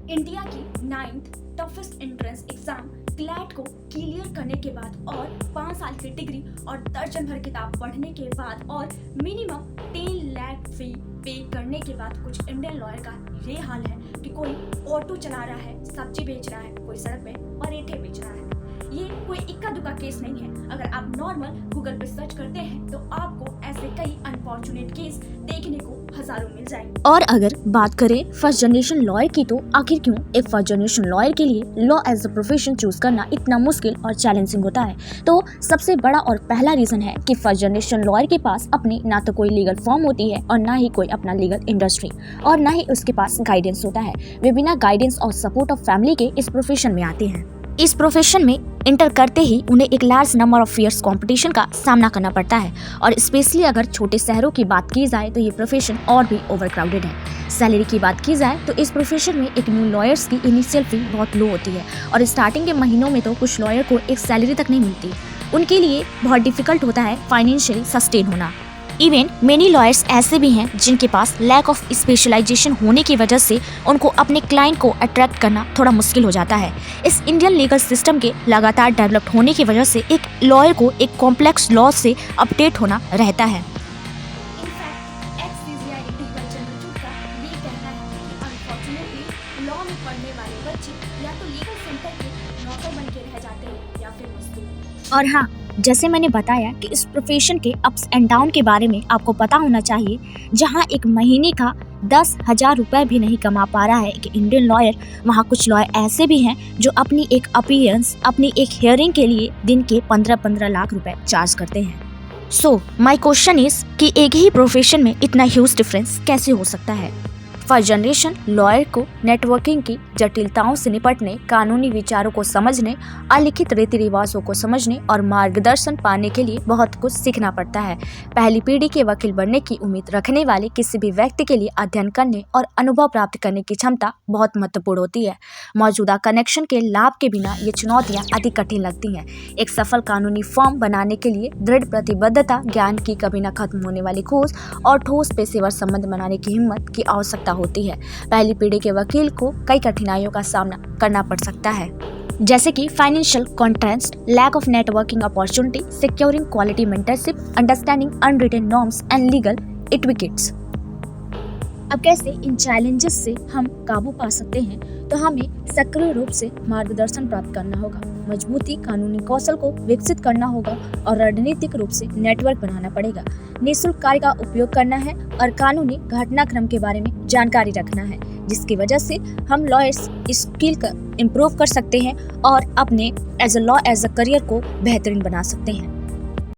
India की 9th toughest entrance exam CLAT को clear करने के बाद और 5 साल की डिग्री और दर्जन भर किताब पढ़ने के बाद और मिनिमम 10 लाख फी पे करने के बाद कुछ इंडियन लॉयर का ये हाल है कि कोई ऑटो चला रहा है, सब्जी बेच रहा है, कोई सड़क पे पराठे बेच रहा है। ये कोई इक्का दुक्का केस नहीं है। अगर आप नॉर्मल गूगल पे सर्च करते हैं तो आपको ऐसे कई अनफॉर्चुनेट केस देखने को हजारों मिल जाएंगे। और अगर बात करें फर्स्ट जनरेशन लॉयर की, तो आखिर क्यों एक फर्स्ट जनरेशन लॉयर के लिए law as a profession choose करना इतना मुश्किल और चैलेंजिंग होता है? तो सबसे बड़ा और पहला रीजन है कि फर्स्ट जनरेशन लॉयर के पास अपनी ना तो कोई लीगल फॉर्म होती है और ना ही कोई अपना लीगल इंडस्ट्री, और ना ही उसके पास गाइडेंस होता है। वे बिना गाइडेंस और सपोर्ट ऑफ फैमिली के इस प्रोफेशन में आते हैं। इस प्रोफेशन में इंटर करते ही उन्हें एक large number of fierce competition का सामना करना पड़ता है, और स्पेशली अगर छोटे शहरों की बात की जाए तो ये प्रोफेशन और भी ओवरक्राउडेड है। सैलरी की बात की जाए तो इस प्रोफेशन में एक न्यू लॉयर्स की इनिशियल फी बहुत लो होती है, और स्टार्टिंग के महीनों में तो कुछ लॉयर को एक सैलरी तक नहीं मिलती। उनके लिए बहुत डिफिकल्ट होता है फाइनेंशियली सस्टेन होना। इवन मेनी लॉयर्स ऐसे भी हैं जिनके पास लैक ऑफ स्पेशलाइजेशन होने की वजह से उनको अपने क्लाइंट को अट्रैक्ट करना थोड़ा मुश्किल हो जाता है। इस इंडियन लीगल सिस्टम के लगातार डेवलप होने की वजह से एक लॉयर को एक कॉम्प्लेक्स लॉ से अपडेट होना रहता है। इनफैक्ट ex-CCI लीगल चंद्रचूड़ का ये कहना है कि अनफॉर्चुनेटली लॉ में पढ़ने वाले बच्चे या तो लीगल सेंटर के नौकर बन के रह जाते हैं या फिर मजदूर। और हाँ, जैसे मैंने बताया कि इस प्रोफेशन के अप्स एंड डाउन के बारे में आपको पता होना चाहिए। जहां एक महीने का 10,000 रुपए भी नहीं कमा पा रहा है एक इंडियन लॉयर, वहां कुछ लॉयर ऐसे भी हैं जो अपनी एक अपीयरेंस, अपनी एक हियरिंग के लिए दिन के 15-15 लाख रुपए चार्ज करते हैं। सो माय क्वेश्चन इज कि एक ही प्रोफेशन में इतना ह्यूज डिफरेंस कैसे हो सकता है? फर्स्ट जनरेशन लॉयर को नेटवर्किंग की जटिलताओं से निपटने, कानूनी विचारों को समझने, अलिखित रीति रिवाजों को समझने और मार्गदर्शन पाने के लिए बहुत कुछ सीखना पड़ता है। पहली पीढ़ी के वकील बनने की उम्मीद रखने वाले किसी भी व्यक्ति के लिए अध्ययन करने और अनुभव प्राप्त करने की क्षमता बहुत महत्वपूर्ण होती है। मौजूदा कनेक्शन के लाभ के बिना ये चुनौतियाँ अधिक कठिन लगती हैं। एक सफल कानूनी फॉर्म बनाने के लिए दृढ़ प्रतिबद्धता, ज्ञान की कभी न खत्म होने वाली खोज और ठोस पेशेवर संबंध बनाने की हिम्मत की आवश्यकता होती है। पहली पीढ़ी के वकील को कई कठिनाइयों का सामना करना पड़ सकता है, जैसे कि financial constraints, lack of networking opportunity, securing quality mentorship, understanding unwritten norms and legal advocates. अब कैसे इन चैलेंजेस से हम काबू पा सकते हैं? तो हमें सक्रिय रूप से मार्गदर्शन प्राप्त करना होगा, मजबूती कानूनी कौशल को विकसित करना होगा और रणनीतिक रूप से नेटवर्क बनाना पड़ेगा। निःशुल्क कार्य का उपयोग करना है और कानूनी घटनाक्रम के बारे में जानकारी रखना है, जिसकी वजह से हम लॉयर्स स्किल का इम्प्रूव कर सकते हैं और अपने एज अ करियर को बेहतरीन बना सकते हैं।